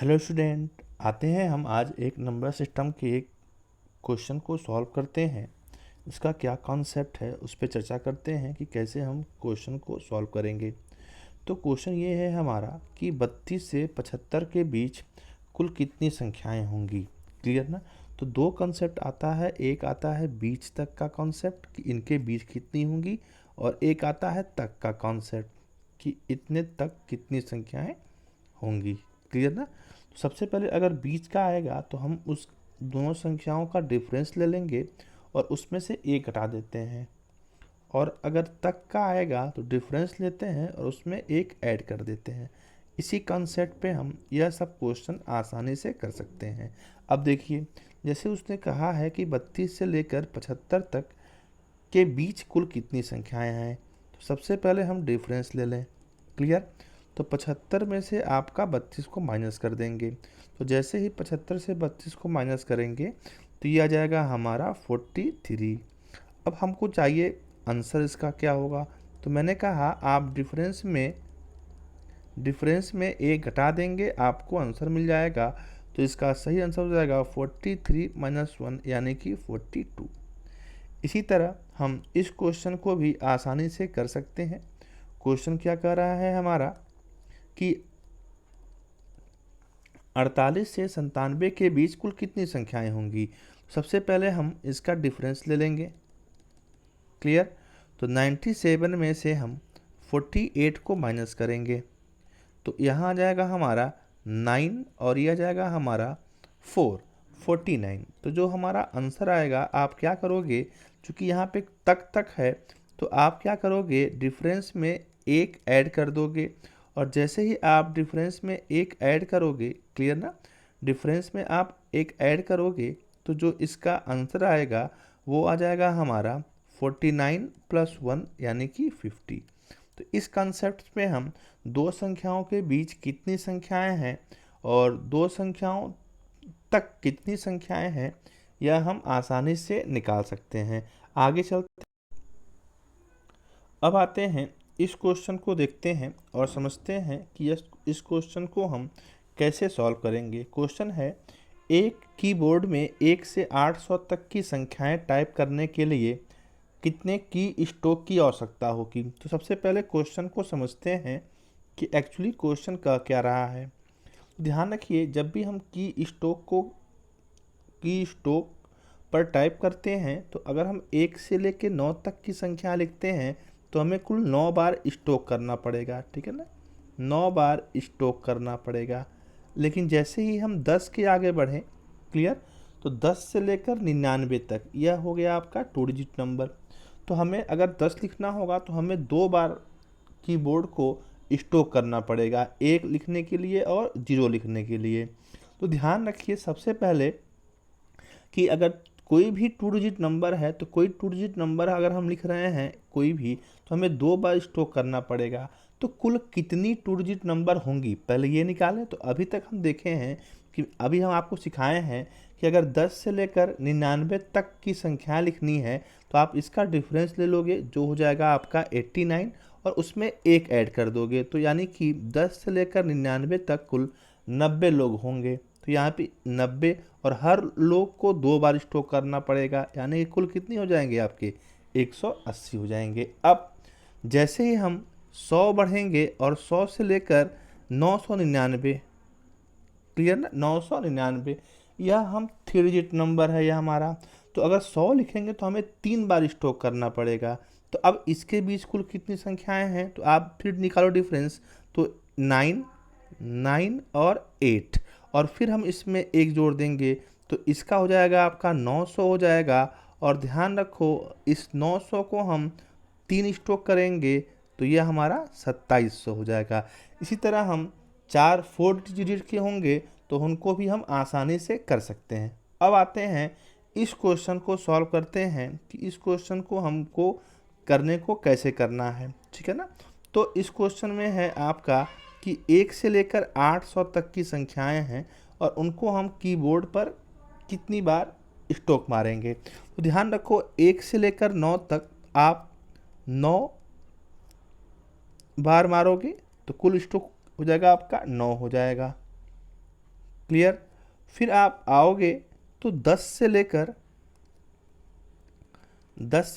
Hello student, आते हैं हम आज एक नंबर सिस्टम के एक क्वेश्चन को सॉल्व करते हैं। इसका क्या कॉन्सेप्ट है उस पर चर्चा करते हैं कि कैसे हम क्वेश्चन को सॉल्व करेंगे। तो क्वेश्चन ये है हमारा कि 32 से 75 के बीच कुल कितनी संख्याएं होंगी। क्लियर ना। तो दो कॉन्सेप्ट आता है, एक आता है बीच तक का कॉन्सेप्ट कि इनके बीच कितनी होंगी, और एक आता है तक का कॉन्सेप्ट कि इतने तक कितनी संख्याएं होंगी। क्लियर ना। तो सबसे पहले अगर बीच का आएगा तो हम उस दोनों संख्याओं का डिफरेंस ले लेंगे और उसमें से एक घटा देते हैं, और अगर तक का आएगा तो डिफरेंस लेते हैं और उसमें एक ऐड कर देते हैं। इसी कॉन्सेप्ट पे हम यह सब क्वेश्चन आसानी से कर सकते हैं। अब देखिए, जैसे उसने कहा है कि 32 से लेकर 75 तक के बीच कुल कितनी संख्याएं हैं, तो सबसे पहले हम डिफरेंस ले लें। क्लियर। तो 75 में से आपका 32 को माइनस कर देंगे। तो जैसे ही 75 से 32 को माइनस करेंगे तो ये आ जाएगा हमारा 43। अब हमको चाहिए आंसर इसका क्या होगा। तो मैंने कहा आप डिफरेंस में एक घटा देंगे, आपको आंसर मिल जाएगा। तो इसका सही आंसर हो जाएगा 43 माइनस 1 यानी कि 42। इसी तरह हम इस क्वेश्चन को भी आसानी से कर सकते हैं। क्वेश्चन क्या कह रहा है हमारा कि 48 से 97 के बीच कुल कितनी संख्याएं होंगी। सबसे पहले हम इसका डिफरेंस ले लेंगे। क्लियर। तो 97 में से हम 48 को माइनस करेंगे तो यहाँ आ जाएगा हमारा 9 और यह आ जाएगा हमारा 49। तो जो हमारा आंसर आएगा, आप क्या करोगे, चूँकि यहाँ पे तक है तो आप क्या करोगे, डिफरेंस में एक ऐड कर दोगे। और जैसे ही आप डिफरेंस में एक ऐड करोगे, क्लियर ना, डिफरेंस में आप एक ऐड करोगे तो जो इसका आंसर आएगा वो आ जाएगा हमारा 49 + 1 यानी कि 50। तो इस कंसेप्ट में हम दो संख्याओं के बीच कितनी संख्याएं हैं और दो संख्याओं तक कितनी संख्याएं हैं, यह हम आसानी से निकाल सकते हैं। आगे चलते अब आते हैं इस क्वेश्चन को देखते हैं और समझते हैं कि इस क्वेश्चन को हम कैसे सॉल्व करेंगे। क्वेश्चन है, एक कीबोर्ड में 1 से 800 तक की संख्याएं टाइप करने के लिए कितने की स्ट्रोक की आवश्यकता होगी। तो सबसे पहले क्वेश्चन को समझते हैं कि एक्चुअली क्वेश्चन का क्या रहा है। ध्यान रखिए, जब भी हम की स्ट्रोक पर टाइप करते हैं तो अगर हम 1 से लेकर 9 तक की संख्या लिखते हैं तो हमें कुल 9 बार स्ट्रोक करना पड़ेगा। ठीक है ना, 9 बार स्ट्रोक करना पड़ेगा। लेकिन जैसे ही हम 10 के आगे बढ़ें, क्लियर, तो 10 से लेकर 99 तक यह हो गया आपका 2 डिजिट नंबर। तो हमें अगर 10 लिखना होगा तो हमें 2 बार कीबोर्ड को स्ट्रोक करना पड़ेगा, 1 लिखने के लिए और 0 लिखने के लिए। तो ध्यान रखिए सबसे पहले कि अगर कोई भी 2 डिजिट नंबर है तो कोई 2 डिजिट नंबर अगर हम लिख रहे हैं कोई भी, तो हमें 2 बार स्ट्रोक करना पड़ेगा। तो कुल कितनी 2 डिजिट नंबर होंगी पहले ये निकालें। तो अभी तक हम देखे हैं कि अभी हम आपको सिखाए हैं कि अगर 10 से लेकर 99 तक की संख्या लिखनी है तो आप इसका डिफरेंस ले लोगे जो हो जाएगा आपका 89, और उसमें एक ऐड कर दोगे। तो यानी कि 10 से लेकर 99 तक कुल 90 लोग होंगे। तो यहाँ पे 90 और हर लोग को 2 बार स्ट्रोक करना पड़ेगा, यानी कि कुल कितनी हो जाएंगे आपके 180 हो जाएंगे। अब जैसे ही हम 100 बढ़ेंगे और 100 से लेकर 999, क्लियर ना, 999 यह हम 3 डिजिट नंबर है यह हमारा। तो अगर 100 लिखेंगे तो हमें 3 बार स्ट्रोक करना पड़ेगा। तो अब इसके बीच कुल कितनी संख्याएं हैं, तो आप फिर निकालो डिफरेंस। तो 9, 9 और 8, और फिर हम इसमें एक जोड़ देंगे तो इसका हो जाएगा आपका 900 हो जाएगा। और ध्यान रखो इस 900 को हम 3 स्ट्रोक करेंगे तो यह हमारा 2700 हो जाएगा। इसी तरह हम 4 डिजिट के होंगे तो उनको भी हम आसानी से कर सकते हैं। अब आते हैं इस क्वेश्चन को सॉल्व करते हैं कि इस क्वेश्चन को हमको करने को कैसे करना है। ठीक है ना। तो इस क्वेश्चन में है आपका कि 1 से लेकर 800 तक की संख्याएं हैं और उनको हम कीबोर्ड पर कितनी बार स्ट्रोक मारेंगे। तो ध्यान रखो 1 से लेकर 9 तक आप 9 बार मारोगे तो कुल स्ट्रोक हो जाएगा आपका 9 हो जाएगा। क्लियर। फिर आप आओगे तो 10 से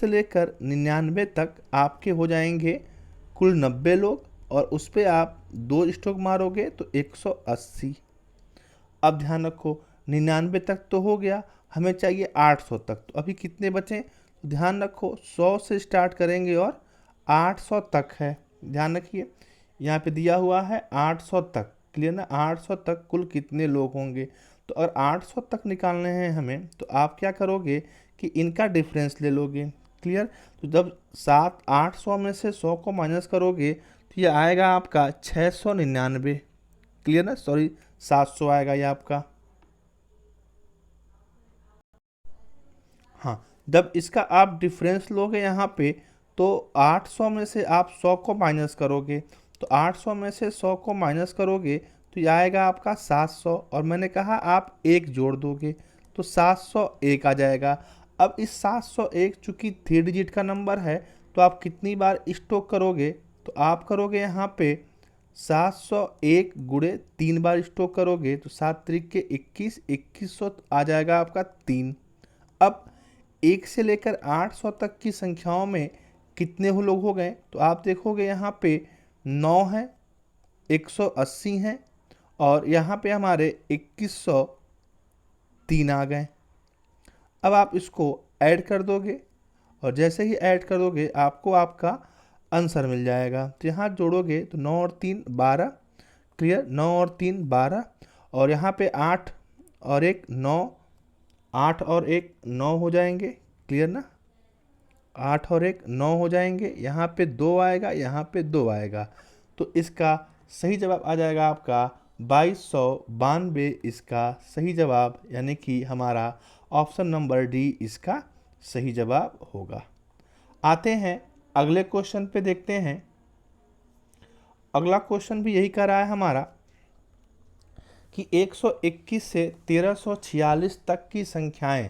लेकर 99 तक आपके हो जाएंगे कुल 90 लोग, और उस पर आप 2 स्ट्रोक मारोगे तो 180। अब ध्यान रखो 99 तक तो हो गया, हमें चाहिए 800 तक, तो अभी कितने बचे, तो ध्यान रखो 100 से स्टार्ट करेंगे और 800 तक है। ध्यान रखिए यहाँ पे दिया हुआ है 800 तक, क्लियर ना। 800 तक कुल कितने लोग होंगे, तो अगर 800 तक निकालने हैं हमें, तो आप क्या करोगे कि इनका डिफरेंस ले लोगे, क्लियर। तो जब 800 में से 100 को माइनस करोगे तो ये आएगा आपका 699, क्लियर ना, सॉरी 700 आएगा ये आपका। हाँ, जब इसका आप डिफरेंस लोगे यहाँ पे, तो 800 में से आप 100 को माइनस करोगे, तो 800 में से 100 को माइनस करोगे तो ये आएगा आपका 700, और मैंने कहा आप एक जोड़ दोगे तो 701 आ जाएगा। अब इस 701 चूँकि 3 डिजिट का नंबर है, तो आप कितनी बार स्टोक करोगे, तो आप करोगे यहाँ पे 701 गुणे 3 बार स्टोक करोगे, तो 7 त्रिक के 21, 2100 आ जाएगा आपका 3। अब 1 से लेकर 800 तक की संख्याओं में कितने हो लोग हो गए, तो आप देखोगे यहाँ पे 9 है, 180 हैं, और यहाँ पे हमारे 2103 आ गए। अब आप इसको ऐड कर दोगे, और जैसे ही ऐड कर दोगे आपको आपका आंसर मिल जाएगा। तो यहाँ जोड़ोगे तो 9 और 3 12, क्लियर, 9 और 3 12, और यहाँ पे 8 और 1 9, 8 और 1 9 हो जाएंगे, क्लियर ना। 8 और 1 9 हो जाएंगे, यहाँ पे 2 आएगा, यहाँ पे 2 आएगा, तो इसका सही जवाब आ जाएगा आपका 2292, इसका सही जवाब, यानी कि हमारा ऑप्शन नंबर डी इसका सही जवाब होगा। आते हैं अगले क्वेश्चन पे, देखते हैं। अगला क्वेश्चन भी यही कर रहा है हमारा कि 121 से 1346 तक की संख्याएं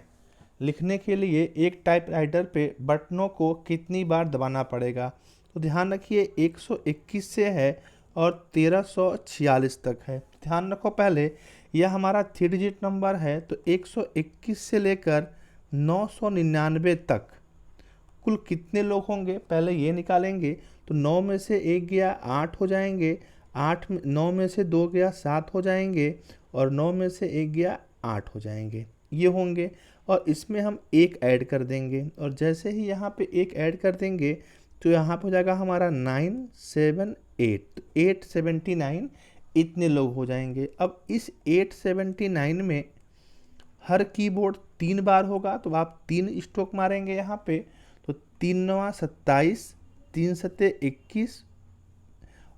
लिखने के लिए एक टाइपराइटर पे बटनों को कितनी बार दबाना पड़ेगा। तो ध्यान रखिए 121 से है और 1346 तक है। ध्यान रखो पहले यह हमारा 3 डिजिट नंबर है, तो 121 से लेकर 999 तक कुल कितने लोग होंगे, पहले ये निकालेंगे। तो 9 में से 1 गया 8 हो जाएंगे, 9 में से 2 गया 7 हो जाएंगे, और 9 में से 1 गया 8 हो जाएंगे, ये होंगे। और इसमें हम एक ऐड कर देंगे, और जैसे ही यहाँ पे एक ऐड कर देंगे तो यहाँ पे हो जाएगा हमारा 978, तो 879 इतने लोग हो जाएंगे। अब इस 879 में हर कीबोर्ड 3 बार होगा, तो आप 3 स्ट्रोक मारेंगे यहाँ पे, तो 3 9 27, 3 7 21,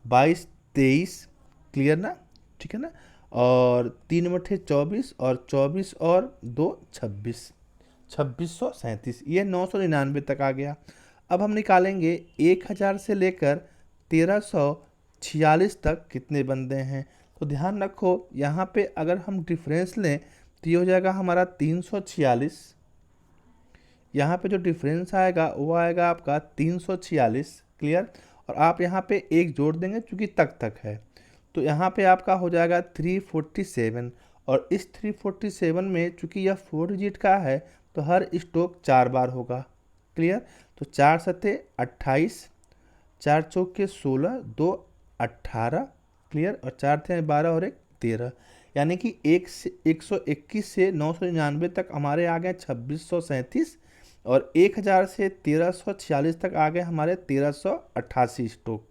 22 23, क्लियर ना, ठीक है ना, और 3 मठे 24, और 24 और 2 26, 2637, ये 999 तक आ गया। अब हम निकालेंगे 1000 से लेकर 1346 तक कितने बंदे हैं। तो ध्यान रखो यहाँ पे अगर हम डिफरेंस लें तो ये हो जाएगा हमारा 346, यहाँ पे जो डिफरेंस आएगा वो आएगा आपका 346, क्लियर। और आप यहाँ पे एक जोड़ देंगे क्योंकि तक है, तो यहाँ पे आपका हो जाएगा 347, और इस 347 में चूँकि यह 4 डिजिट का है तो हर स्ट्रोक 4 बार होगा, क्लियर। तो 4 सते 28, 4 चौके 16, 2 18, क्लियर, और 4 थे 12 और 1 13, यानी कि 121 से 999 तक हमारे आ गए 2637, और 1000 से 1346 तक आ गए हमारे 1388 स्ट्रोक।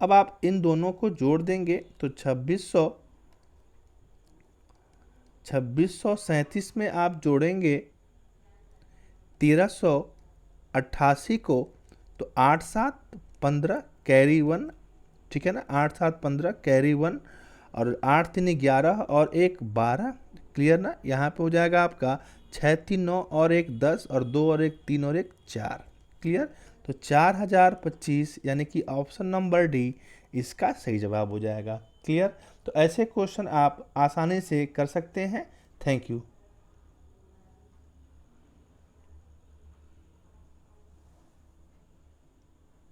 अब आप इन दोनों को जोड़ देंगे तो 2637 में आप जोड़ेंगे 1388 को, तो 8 7 15 कैरी 1, ठीक है ना, 8 7 15 कैरी 1, और 8 3 11 और 1 12, क्लियर ना। यहाँ पे हो जाएगा आपका 6 3 9 और 1 10, और 2 और 1 3 और 1 4, क्लियर। तो 4025, यानी कि ऑप्शन नंबर डी इसका सही जवाब हो जाएगा, क्लियर। तो ऐसे क्वेश्चन आप आसानी से कर सकते हैं। Thank you.